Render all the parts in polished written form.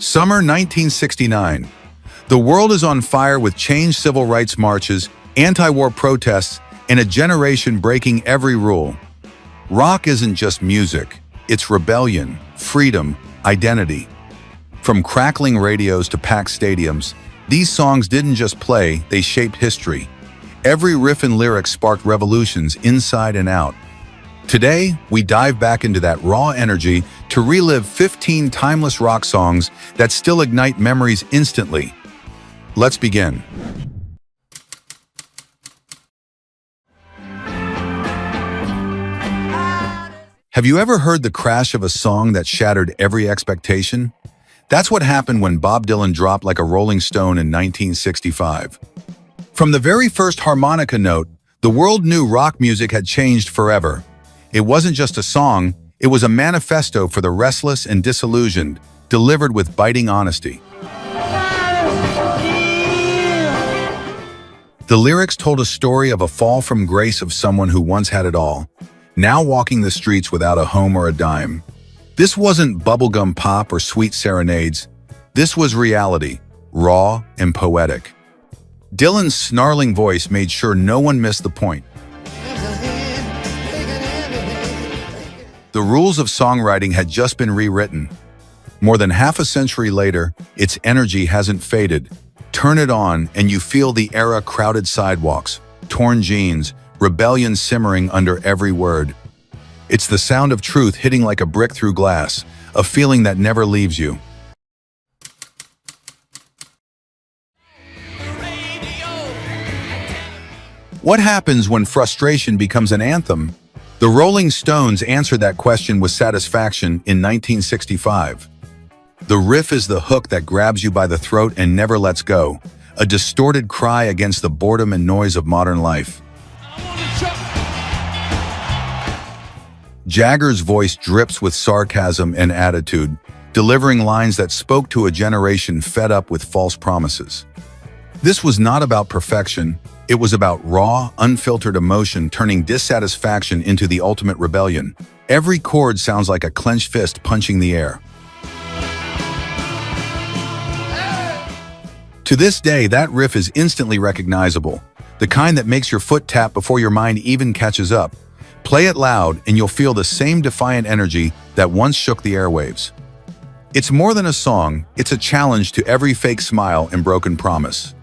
Summer 1969. The world is on fire with changed civil rights marches, anti-war protests, and a generation breaking every rule. Rock isn't just music, it's rebellion, freedom, identity. From crackling radios to packed stadiums, these songs didn't just play, they shaped history. Every riff and lyric sparked revolutions inside and out. Today, we dive back into that raw energy to relive 15 timeless rock songs that still ignite memories instantly. Let's begin. Have you ever heard the crash of a song that shattered every expectation? That's what happened when Bob Dylan dropped like a rolling stone in 1965. From the very first harmonica note, the world knew rock music had changed forever. It wasn't just a song, it was a manifesto for the restless and disillusioned, delivered with biting honesty. The lyrics told a story of a fall from grace of someone who once had it all, now walking the streets without a home or a dime. This wasn't bubblegum pop or sweet serenades. This was reality, raw and poetic. Dylan's snarling voice made sure no one missed the point. The rules of songwriting had just been rewritten. More than half a century later, its energy hasn't faded. Turn it on and you feel the era crowded sidewalks, torn jeans, rebellion simmering under every word. It's the sound of truth hitting like a brick through glass, a feeling that never leaves you. What happens when frustration becomes an anthem? The Rolling Stones answered that question with satisfaction in 1965. The riff is the hook that grabs you by the throat and never lets go, a distorted cry against the boredom and noise of modern life. Jagger's voice drips with sarcasm and attitude, delivering lines that spoke to a generation fed up with false promises. This was not about perfection, it was about raw, unfiltered emotion turning dissatisfaction into the ultimate rebellion. Every chord sounds like a clenched fist punching the air. To this day, that riff is instantly recognizable, the kind that makes your foot tap before your mind even catches up. Play it loud and you'll feel the same defiant energy that once shook the airwaves. It's more than a song, it's a challenge to every fake smile and broken promise.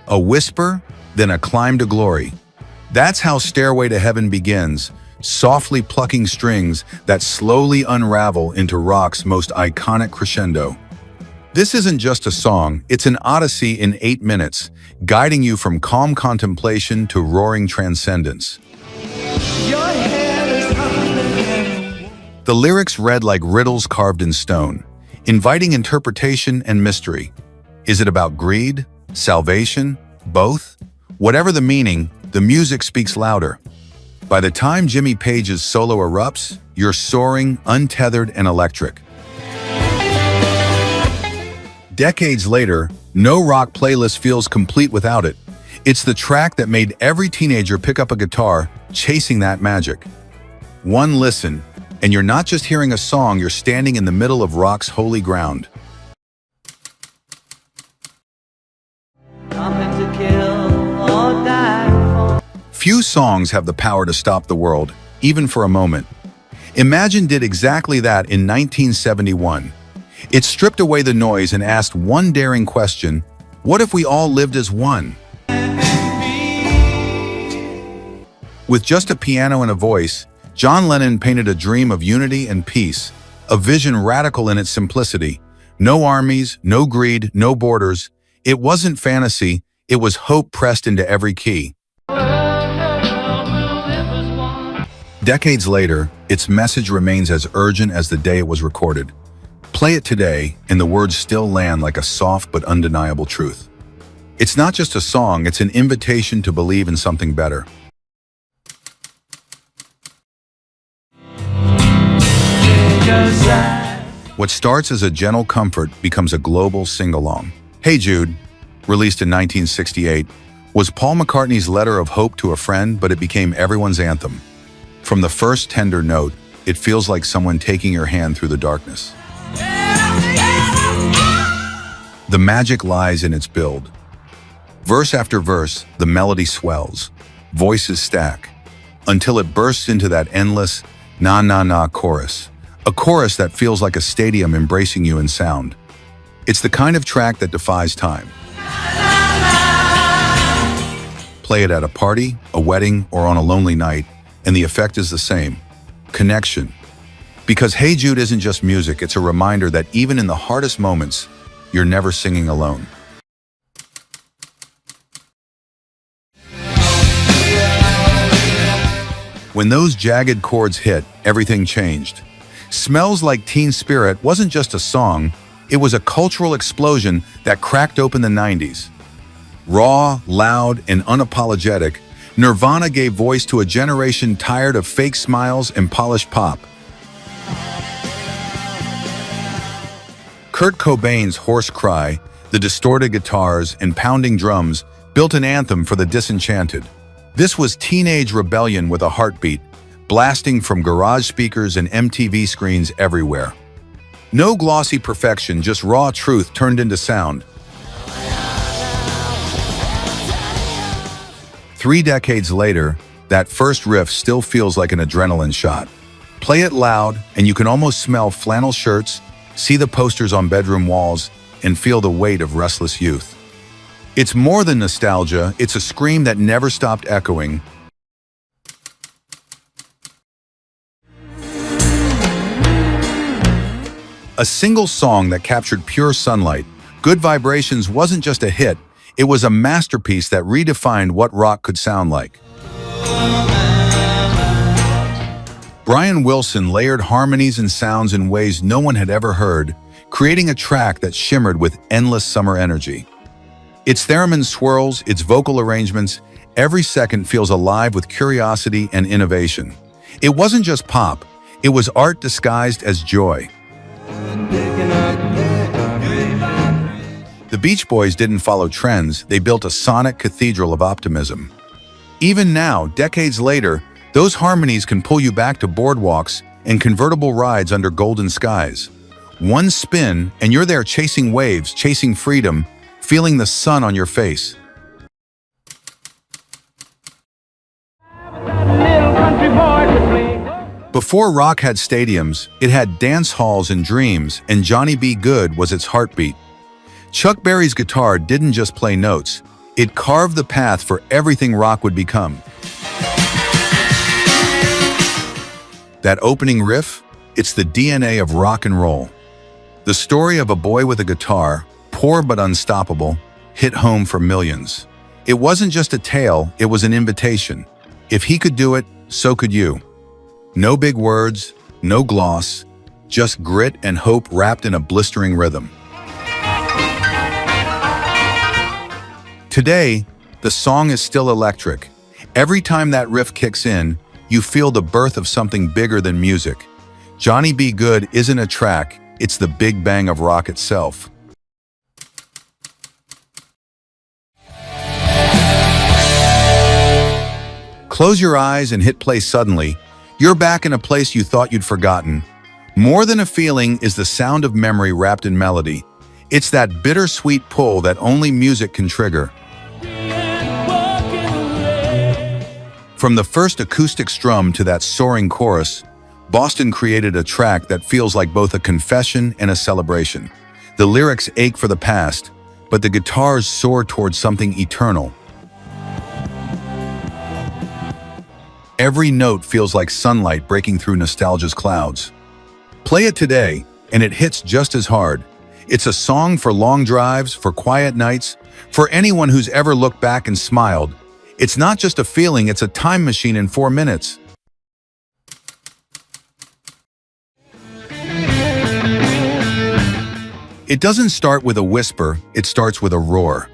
A whisper, then a climb to glory. That's how Stairway to Heaven begins, softly plucking strings that slowly unravel into rock's most iconic crescendo. This isn't just a song, it's an odyssey in 8 minutes, guiding you from calm contemplation to roaring transcendence. The lyrics read like riddles carved in stone, inviting interpretation and mystery. Is it about greed? Salvation? Both? Whatever the meaning, the music speaks louder. By the time Jimmy Page's solo erupts, you're soaring, untethered, and electric. Decades later, no rock playlist feels complete without it. It's the track that made every teenager pick up a guitar, chasing that magic. One listen, and you're not just hearing a song, you're standing in the middle of rock's holy ground. Few songs have the power to stop the world, even for a moment. Imagine did exactly that in 1971. It stripped away the noise and asked one daring question: what if we all lived as one? With just a piano and a voice, John Lennon painted a dream of unity and peace, a vision radical in its simplicity. No armies, no greed, no borders. It wasn't fantasy, it was hope pressed into every key. Decades later, its message remains as urgent as the day it was recorded. Play it today, and the words still land like a soft but undeniable truth. It's not just a song, it's an invitation to believe in something better. What starts as a gentle comfort becomes a global sing-along. Hey Jude, released in 1968, was Paul McCartney's letter of hope to a friend, but it became everyone's anthem. From the first tender note, it feels like someone taking your hand through the darkness. The magic lies in its build. Verse after verse, the melody swells, voices stack, until it bursts into that endless na-na-na chorus, a chorus that feels like a stadium embracing you in sound. It's the kind of track that defies time. Play it at a party, a wedding, or on a lonely night, and the effect is the same: connection. Because Hey Jude isn't just music, it's a reminder that even in the hardest moments, you're never singing alone. When those jagged chords hit, everything changed. Smells Like Teen Spirit wasn't just a song, it was a cultural explosion that cracked open the 90s. Raw, loud, and unapologetic, Nirvana gave voice to a generation tired of fake smiles and polished pop. Kurt Cobain's hoarse cry, the distorted guitars, and pounding drums built an anthem for the disenchanted. This was teenage rebellion with a heartbeat, blasting from garage speakers and MTV screens everywhere. No glossy perfection, just raw truth turned into sound. 3 decades later, that first riff still feels like an adrenaline shot. Play it loud, and you can almost smell flannel shirts, see the posters on bedroom walls, and feel the weight of restless youth. It's more than nostalgia, it's a scream that never stopped echoing. A single song that captured pure sunlight, Good Vibrations wasn't just a hit, it was a masterpiece that redefined what rock could sound like. Brian Wilson layered harmonies and sounds in ways no one had ever heard, creating a track that shimmered with endless summer energy. Its theremin swirls, its vocal arrangements, every second feels alive with curiosity and innovation. It wasn't just pop, it was art disguised as joy. The Beach Boys didn't follow trends, they built a sonic cathedral of optimism. Even now, decades later, those harmonies can pull you back to boardwalks and convertible rides under golden skies. One spin, and you're there chasing waves, chasing freedom, feeling the sun on your face. Before rock had stadiums, it had dance halls and dreams, and Johnny B. Goode was its heartbeat. Chuck Berry's guitar didn't just play notes, it carved the path for everything rock would become. That opening riff, it's the DNA of rock and roll. The story of a boy with a guitar, poor but unstoppable, hit home for millions. It wasn't just a tale, it was an invitation. If he could do it, so could you. No big words, no gloss, just grit and hope wrapped in a blistering rhythm. Today, the song is still electric. Every time that riff kicks in, you feel the birth of something bigger than music. Johnny B. Goode isn't a track, it's the big bang of rock itself. Close your eyes and hit play suddenly. You're back in a place you thought you'd forgotten. More than a feeling is the sound of memory wrapped in melody. It's that bittersweet pull that only music can trigger. From the first acoustic strum to that soaring chorus, Boston created a track that feels like both a confession and a celebration. The lyrics ache for the past, but the guitars soar towards something eternal. Every note feels like sunlight breaking through nostalgia's clouds. Play it today, and it hits just as hard. It's a song for long drives, for quiet nights, for anyone who's ever looked back and smiled. It's not just a feeling, it's a time machine in 4 minutes. It doesn't start with a whisper, it starts with a roar.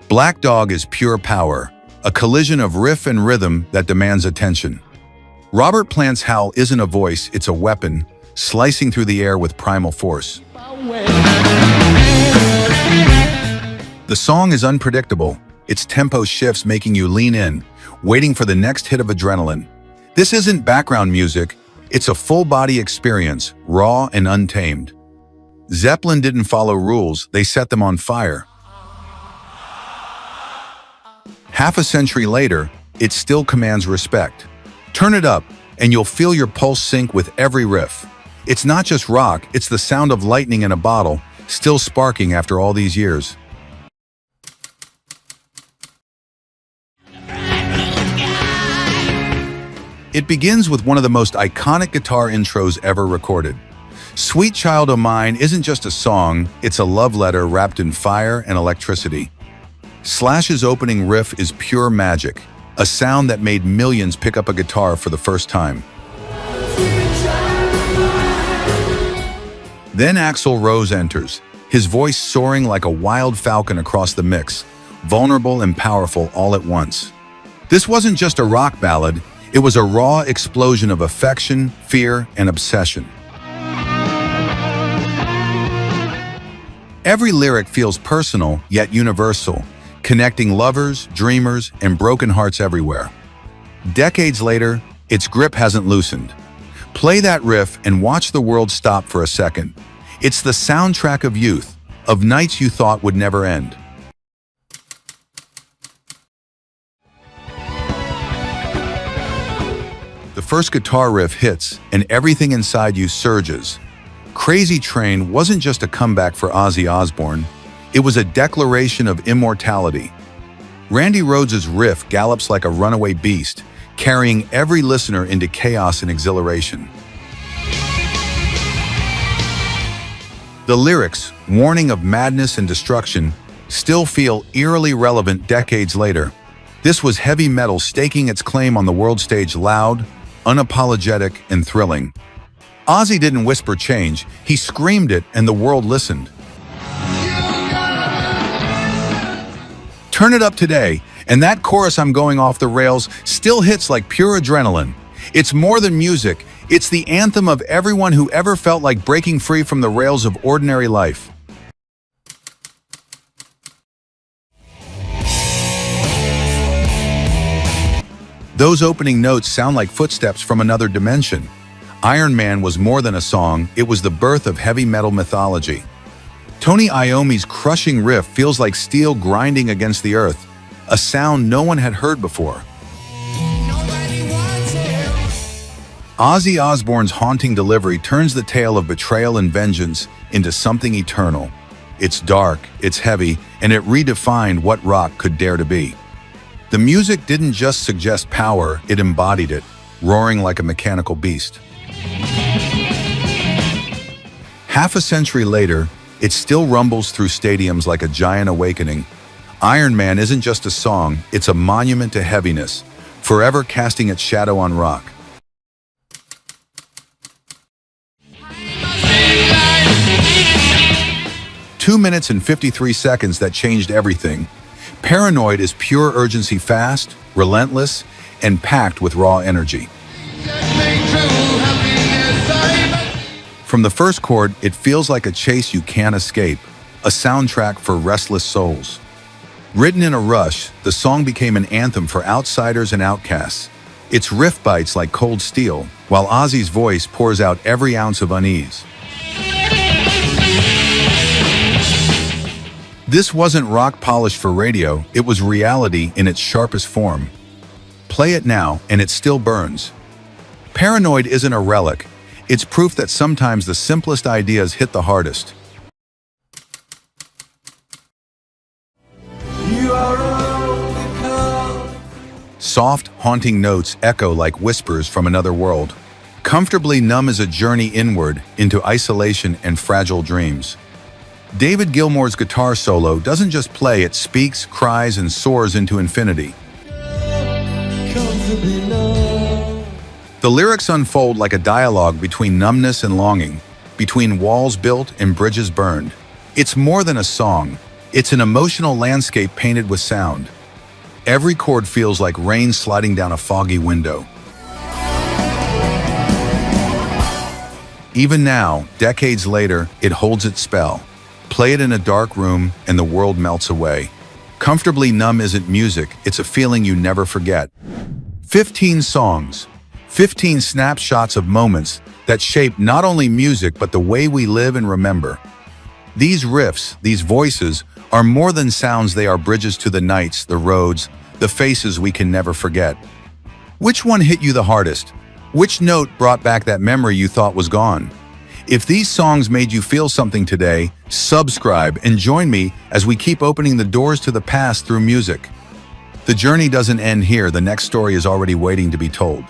Black Dog is pure power, a collision of riff and rhythm that demands attention. Robert Plant's howl isn't a voice, it's a weapon, slicing through the air with primal force. The song is unpredictable, its tempo shifts making you lean in, waiting for the next hit of adrenaline. This isn't background music, it's a full-body experience, raw and untamed. Zeppelin didn't follow rules, they set them on fire. Half a century later, it still commands respect. Turn it up, and you'll feel your pulse sync with every riff. It's not just rock, it's the sound of lightning in a bottle, still sparking after all these years. It begins with one of the most iconic guitar intros ever recorded. Sweet Child O' Mine isn't just a song, it's a love letter wrapped in fire and electricity. Slash's opening riff is pure magic, a sound that made millions pick up a guitar for the first time. Then Axl Rose enters, his voice soaring like a wild falcon across the mix, vulnerable and powerful all at once. This wasn't just a rock ballad, it was a raw explosion of affection, fear, and obsession. Every lyric feels personal, yet universal, connecting lovers, dreamers, and broken hearts everywhere. Decades later, its grip hasn't loosened. Play that riff and watch the world stop for a second. It's the soundtrack of youth, of nights you thought would never end. The first guitar riff hits, and everything inside you surges. Crazy Train wasn't just a comeback for Ozzy Osbourne, it was a declaration of immortality. Randy Rhoads' riff gallops like a runaway beast, carrying every listener into chaos and exhilaration. The lyrics, warning of madness and destruction, still feel eerily relevant decades later. This was heavy metal staking its claim on the world stage loud, unapologetic, and thrilling. Ozzy didn't whisper change, he screamed it and the world listened. Turn it up today, and that chorus "I'm going off the rails" still hits like pure adrenaline. It's more than music, it's the anthem of everyone who ever felt like breaking free from the rails of ordinary life. Those opening notes sound like footsteps from another dimension. Iron Man was more than a song, it was the birth of heavy metal mythology. Tony Iommi's crushing riff feels like steel grinding against the earth, a sound no one had heard before. Ozzy Osbourne's haunting delivery turns the tale of betrayal and vengeance into something eternal. It's dark, it's heavy, and it redefined what rock could dare to be. The music didn't just suggest power, it embodied it, roaring like a mechanical beast. Half a century later, it still rumbles through stadiums like a giant awakening. Iron Man isn't just a song, it's a monument to heaviness, forever casting its shadow on rock. Two minutes and 53 seconds that changed everything. Paranoid is pure urgency, fast, relentless, and packed with raw energy. From the first chord, it feels like a chase you can't escape, a soundtrack for restless souls. Written in a rush, the song became an anthem for outsiders and outcasts. Its riff bites like cold steel, while Ozzy's voice pours out every ounce of unease. This wasn't rock polish for radio, it was reality in its sharpest form. Play it now, and it still burns. Paranoid isn't a relic, it's proof that sometimes the simplest ideas hit the hardest. Soft, haunting notes echo like whispers from another world. Comfortably Numb is a journey inward into isolation and fragile dreams. David Gilmour's guitar solo doesn't just play, it speaks, cries, and soars into infinity. The lyrics unfold like a dialogue between numbness and longing, between walls built and bridges burned. It's more than a song, it's an emotional landscape painted with sound. Every chord feels like rain sliding down a foggy window. Even now, decades later, it holds its spell. Play it in a dark room and the world melts away. Comfortably Numb isn't music, it's a feeling you never forget. 15 songs, 15 snapshots of moments that shape not only music but the way we live and remember. These riffs, these voices, are more than sounds. They are bridges to the nights, the roads, the faces we can never forget. Which one hit you the hardest? Which note brought back that memory you thought was gone? If these songs made you feel something today, subscribe and join me as we keep opening the doors to the past through music. The journey doesn't end here. The next story is already waiting to be told.